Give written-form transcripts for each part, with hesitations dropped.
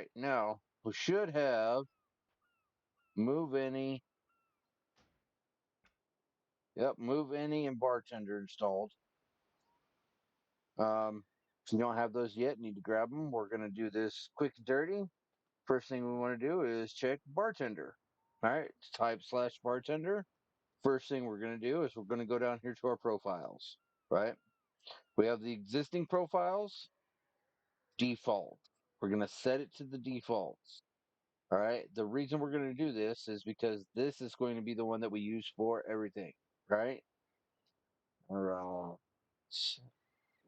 right, now we should have move any. Yep, move any and bartender installed. If you don't have those yet, need to grab them. We're gonna do this quick and dirty. First thing we want to do is check bartender. All right, type / bartender. First thing we're going to do is we're going to go down here to our profiles, right? We have the existing profiles, default. We're going to set it to the defaults. All right. The reason we're going to do this is because this is going to be the one that we use for everything, right? All right.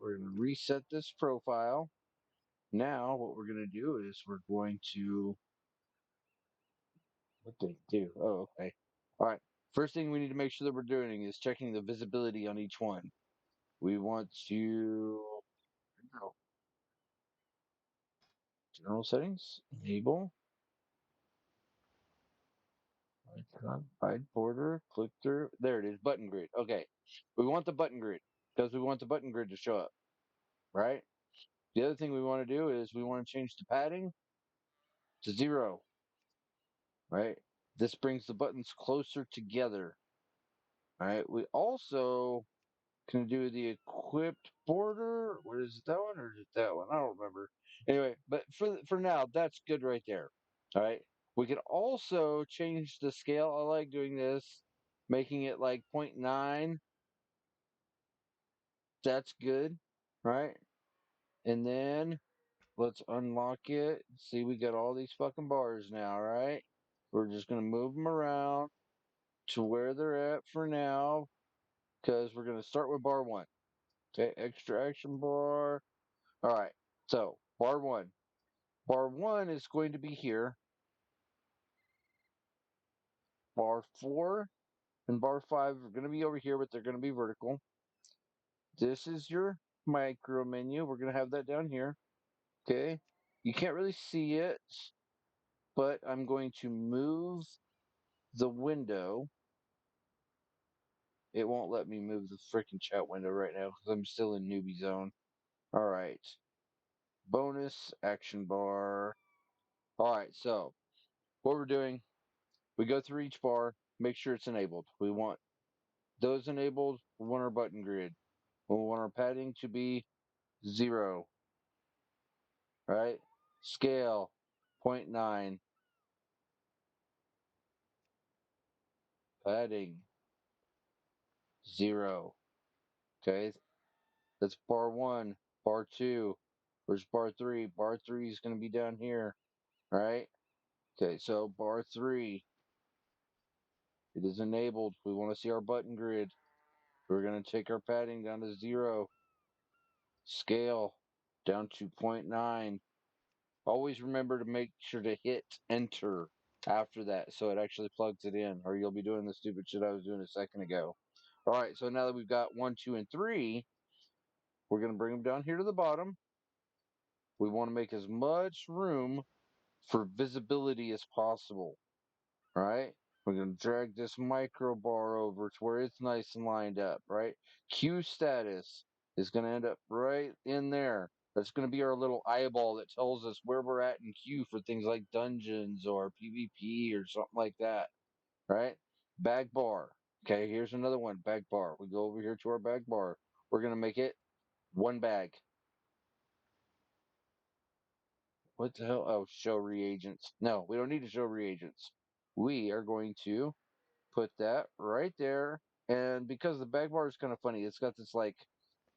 We're going to reset this profile. Now, what we're going to do is we're going to, what did it do? Oh, okay. All right. First thing we need to make sure that we're doing is checking the visibility on each one. We want to general settings, enable, icon, hide border, click through. There it is, button grid. Okay. We want the button grid because we want the button grid to show up, right? The other thing we want to do is we want to change the padding to 0, right? This brings the buttons closer together. All right. We also can do the equipped border. What is it, that one or is it that one? I don't remember. Anyway, but for now, that's good right there. All right. We can also change the scale. I like doing this, making it like 0.9. That's good, right? And then let's unlock it. See, we got all these fucking bars now, right? We're just gonna move them around to where they're at for now, because we're gonna start with bar 1. Okay, extra action bar. All right, so bar 1. Bar 1 is going to be here. Bar 4 and bar 5 are going to be over here, but they're going to be vertical. This is your micro menu. We're going to have that down here. Okay, you can't really see it, but I'm going to move the window. It won't let me move the freaking chat window right now because I'm still in newbie zone. All right, bonus action bar. All right, so what we're doing, we go through each bar, make sure it's enabled. We want those enabled. We want our button grid. We want our padding to be 0, right? Scale 0.9. Padding 0. Okay, that's bar 1. Bar 2. Where's bar 3? Bar 3 is going to be down here, right? Okay, so bar 3, it is enabled. We want to see our button grid. We're going to take our padding down to 0. Scale down to 0.9. Always remember to make sure to hit enter after that so it actually plugs it in, or you'll be doing the stupid shit I was doing a second ago. All right, so now that we've got 1, 2, and 3, we're going to bring them down here to the bottom. We want to make as much room for visibility as possible. All right, we're going to drag this micro bar over to where it's nice and lined up, right? Queue status is going to end up right in there. That's going to be our little eyeball that tells us where we're at in queue for things like dungeons or PvP or something like that, right? Bag bar. Okay, here's another one, bag bar. We go over here to our bag bar. We're going to make it 1 bag. What the hell? Oh, show reagents. No, we don't need to show reagents. We are going to put that right there. And because the bag bar is kind of funny, it's got this like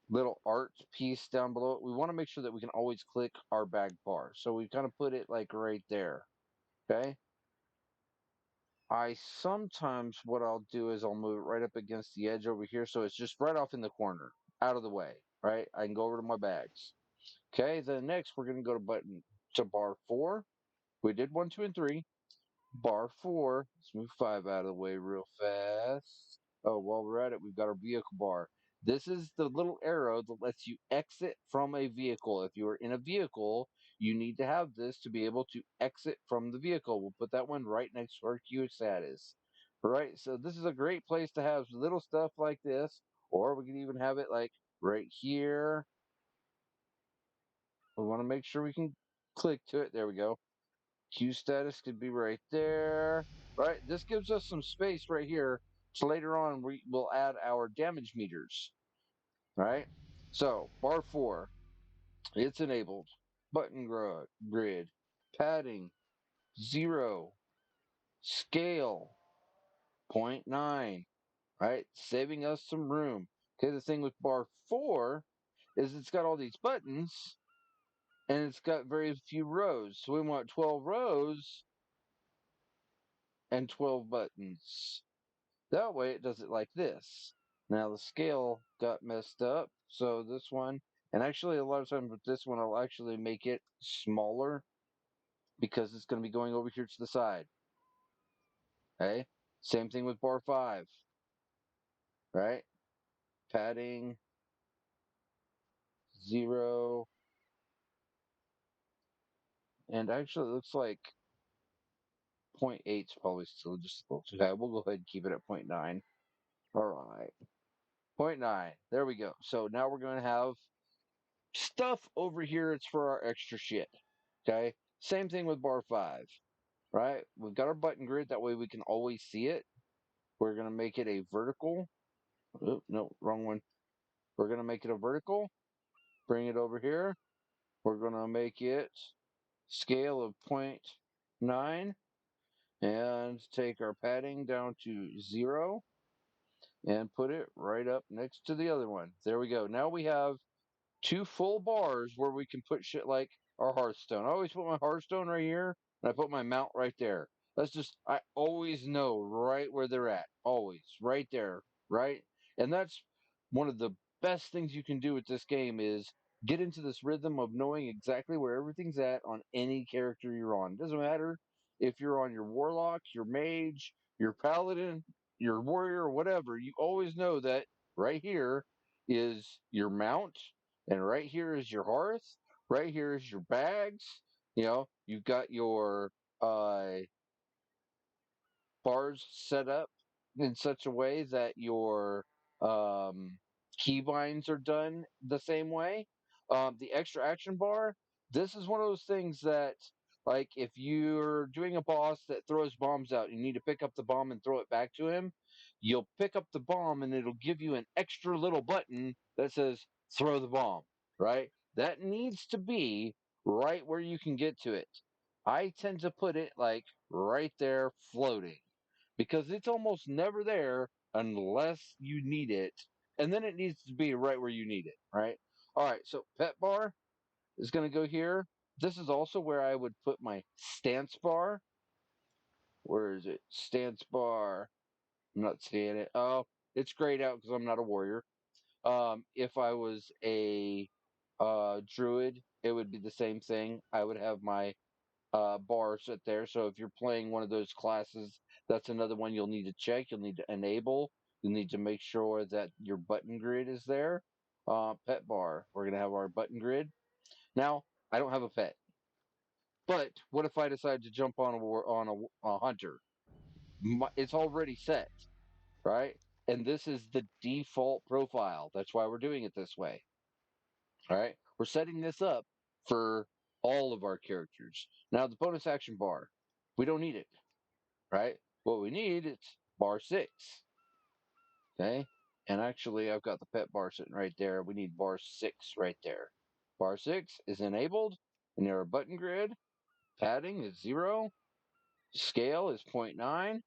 little art piece down below it. We want to make sure that we can always click our bag bar. So we kind of put it like right there. Okay. I sometimes, what I'll do is I'll move it right up against the edge over here. So it's just right off in the corner, out of the way, right? I can go over to my bags. Okay. Then next we're going to go to bar 4. We did 1, 2, and 3. Bar 4. Let's move 5 out of the way real fast. Oh, while we're at it, we've got our vehicle bar. This is the little arrow that lets you exit from a vehicle. If you are in a vehicle, you need to have this to be able to exit from the vehicle. We'll put that one right next to our queue status. Right, so this is a great place to have little stuff like this, or we can even have it like right here. We want to make sure we can click to it. There we go. Q status could be right there. Right? This gives us some space right here. So later on, we will add our damage meters. Right? So, bar 4, it's enabled. Button grid. Padding, 0. Scale, 0.9. Right? Saving us some room. Okay, the thing with bar 4 is it's got all these buttons and it's got very few rows. So we want 12 rows and 12 buttons. That way it does it like this. Now the scale got messed up. So this one, and actually a lot of times with this one, I'll actually make it smaller because it's going to be going over here to the side. Okay. Same thing with bar 5. Right? Padding, 0. And actually it looks like 0.8 is probably still just a little too high. We'll go ahead and keep it at 0.9. All right. 0.9. There we go. So now we're going to have stuff over here. It's for our extra shit. Okay. Same thing with bar 5. Right. We've got our button grid. That way we can always see it. We're going to make it a vertical. Oh, no, wrong one. We're going to make it a vertical. Bring it over here. We're going to make it scale of 0.9 and take our padding down to 0 and put it right up next to the other one. There we go. Now we have 2 full bars where we can put shit like our Hearthstone. I always put my Hearthstone right here, and I put my mount right there. That's just, I always know right where they're at. Always. Right there. Right? And that's one of the best things you can do with this game is get into this rhythm of knowing exactly where everything's at on any character you're on. It doesn't matter if you're on your Warlock, your Mage, your Paladin, your Warrior, or whatever. You always know that right here is your mount, and right here is your hearth. Right here is your bags. You've got your uh, bars set up in such a way that your um, keybinds are done the same way. The extra action bar, this is one of those things that, like, if you're doing a boss that throws bombs out, you need to pick up the bomb and throw it back to him. You'll pick up the bomb and it'll give you an extra little button that says throw the bomb, right? That needs to be right where you can get to it. I tend to put it like right there floating because it's almost never there unless you need it. And then it needs to be right where you need it, right? All right, so pet bar is going to go here. This is also where I would put my stance bar. Where is it? Stance bar. I'm not seeing it. Oh, it's grayed out because I'm not a warrior. If I was a druid, it would be the same thing. I would have my bar set there. So if you're playing one of those classes, that's another one you'll need to check. You'll need to enable. You'll need to make sure that your button grid is there. Pet bar. We're gonna have our button grid. Now, I don't have a pet, but what if I decide to jump on a hunter? It's already set, right? And this is the default profile. That's why we're doing it this way. All right. We're setting this up for all of our characters. Now, the bonus action bar, we don't need it, right? What we need is bar 6. Okay. And actually, I've got the pet bar sitting right there. We need bar 6 right there. Bar 6 is enabled, and our button grid, padding is 0, scale is 0.9.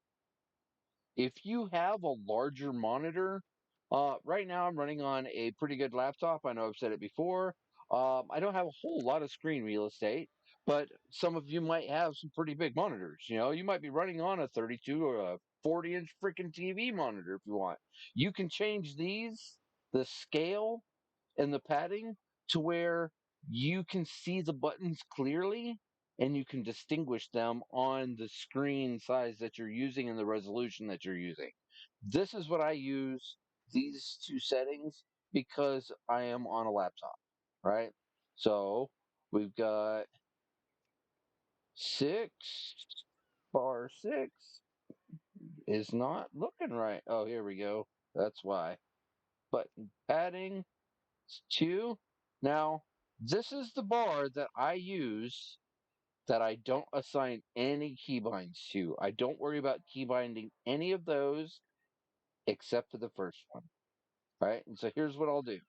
If you have a larger monitor, right now I'm running on a pretty good laptop. I know I've said it before. I don't have a whole lot of screen real estate, but some of you might have some pretty big monitors. You might be running on a 32 or a 40-inch freaking TV monitor if you want. You can change the scale and the padding to where you can see the buttons clearly and you can distinguish them on the screen size that you're using and the resolution that you're using. This is what I use these 2 settings because I am on a laptop, right? So we've got 6, bar 6 is not looking right. Oh, here we go. That's why. Button padding 2. Now, this is the bar that I use that I don't assign any keybinds to. I don't worry about keybinding any of those except for the first one. All right, and so here's what I'll do.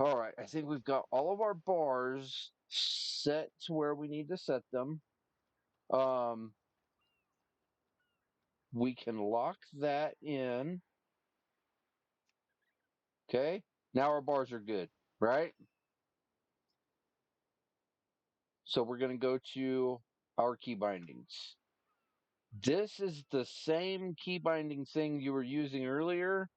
All right, I think we've got all of our bars set to where we need to set them. Um, we can lock that in. Okay, now our bars are good, right? So we're going to go to our key bindings. This is the same key binding thing you were using earlier,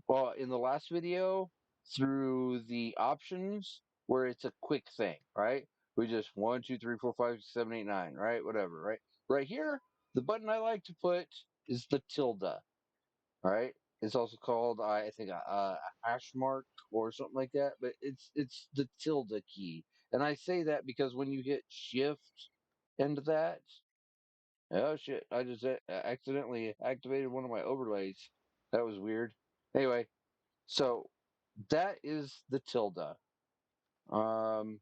well, in the last video through the options where it's a quick thing, right? We just 1, 2, 3, 4, 5, 6, 7, 8, 9, right? Whatever, right? Right here, the button I like to put is the tilde, right? It's also called, I think, a hash mark or something like that, but it's the tilde key. And I say that because when you hit shift into that, oh shit, I just accidentally activated one of my overlays. That was weird. Anyway, so that is the tilde. Um,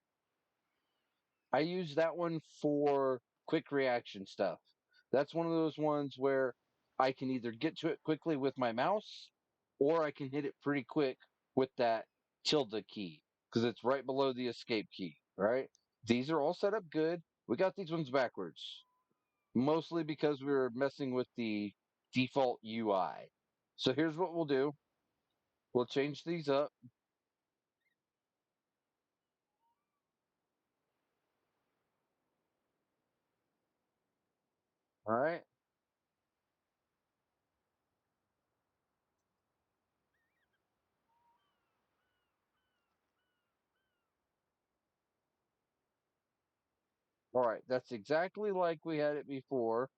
I use that one for quick reaction stuff. That's one of those ones where I can either get to it quickly with my mouse or I can hit it pretty quick with that tilde key because it's right below the escape key, right? These are all set up good. We got these ones backwards, mostly because we were messing with the default UI. So here's what we'll do. We'll change these up. All right. All right. That's exactly like we had it before.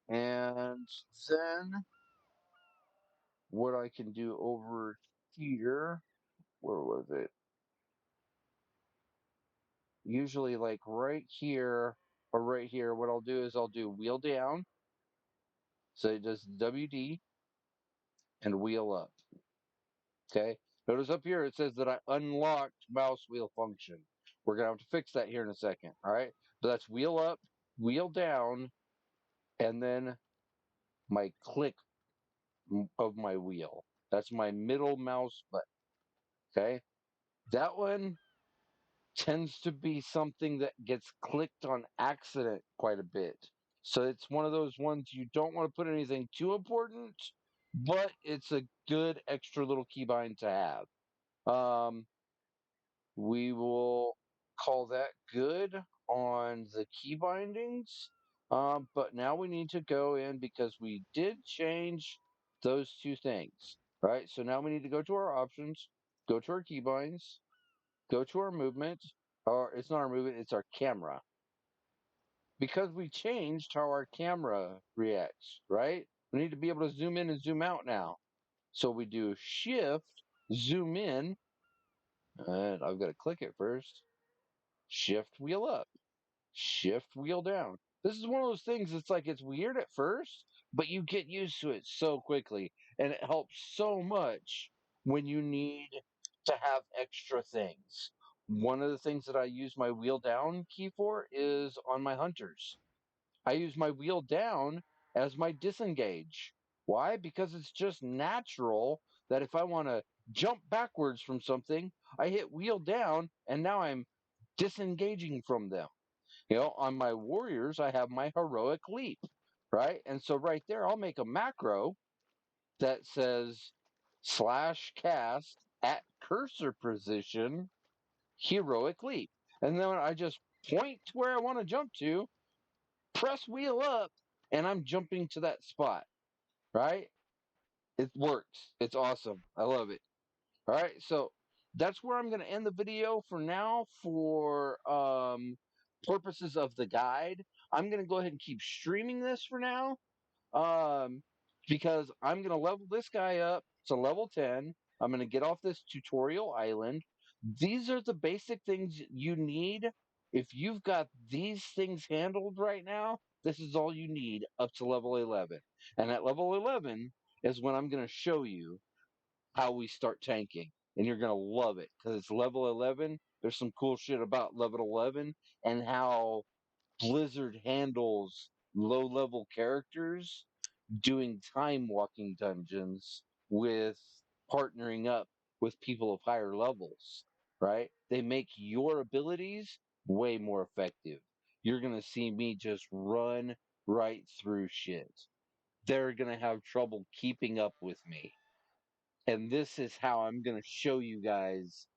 And then what I can do over here, where was it? Usually like right here or right here, what I'll do is I'll do wheel down. So it does WD and wheel up. Okay. Notice up here it says that I unlocked mouse wheel function. We're gonna have to fix that here in a second. All right. So that's wheel up, wheel down, and then my click of my wheel. That's my middle mouse button. Okay. That one tends to be something that gets clicked on accident quite a bit. So it's one of those ones you don't want to put anything too important, but it's a good extra little keybind to have. We will call that good on the key bindings. But now we need to go in because we did change those two things, right? So now we need to go to our options, go to our keybinds, go to our movement, or it's not our movement, it's our camera. Because we changed how our camera reacts, right? We need to be able to zoom in and zoom out now. So we do shift, zoom in, and I've got to click it first. Shift wheel up, shift wheel down. This is one of those things, it's like it's weird at first, but you get used to it so quickly. And it helps so much when you need to have extra things. One of the things that I use my wheel down key for is on my hunters. I use my wheel down as my disengage. Why? Because it's just natural that if I want to jump backwards from something, I hit wheel down and now I'm disengaging from them. On my warriors, I have my heroic leap, right? And so right there, I'll make a macro that says slash cast at cursor position heroic leap. And then I just point to where I want to jump to, press wheel up, and I'm jumping to that spot, right? It works. It's awesome. I love it. All right, so that's where I'm going to end the video for now for purposes of the guide. I'm going to go ahead and keep streaming this for now um, because I'm going to level this guy up to level 10. I'm going to get off this tutorial island. These are the basic things you need. If you've got these things handled right now, this is all you need up to level 11. And at level 11 is when I'm going to show you how we start tanking. and you're gonna love it because it's level 11. There's some cool shit about level 11 and how Blizzard handles low level characters doing time walking dungeons with partnering up with people of higher levels, right? They make your abilities way more effective. You're going to see me just run right through shit. They're going to have trouble keeping up with me. And this is how I'm going to show you guys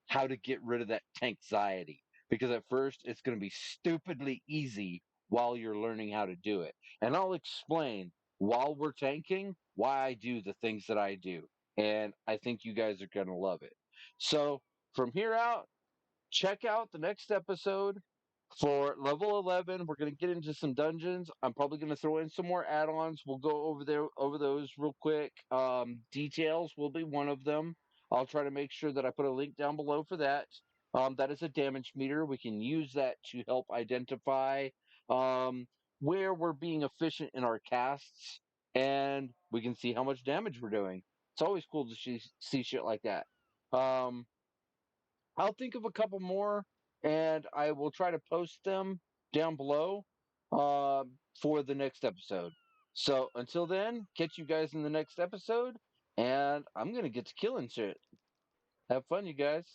how to get rid of that anxiety. Because at first, it's going to be stupidly easy while you're learning how to do it. And I'll explain while we're tanking why I do the things that I do. And I think you guys are going to love it. So from here out, check out the next episode for level 11. We're going to get into some dungeons. I'm probably going to throw in some more add-ons. We'll go over those real quick. Details will be one of them. I'll try to make sure that I put a link down below for that. That is a damage meter. We can use that to help identify um, where we're being efficient in our casts, and we can see how much damage we're doing. It's always cool to see shit like that. Um, I'll think of a couple more and I will try to post them down below for the next episode. So until then, catch you guys in the next episode, and I'm going to get to killing shit. Have fun, you guys.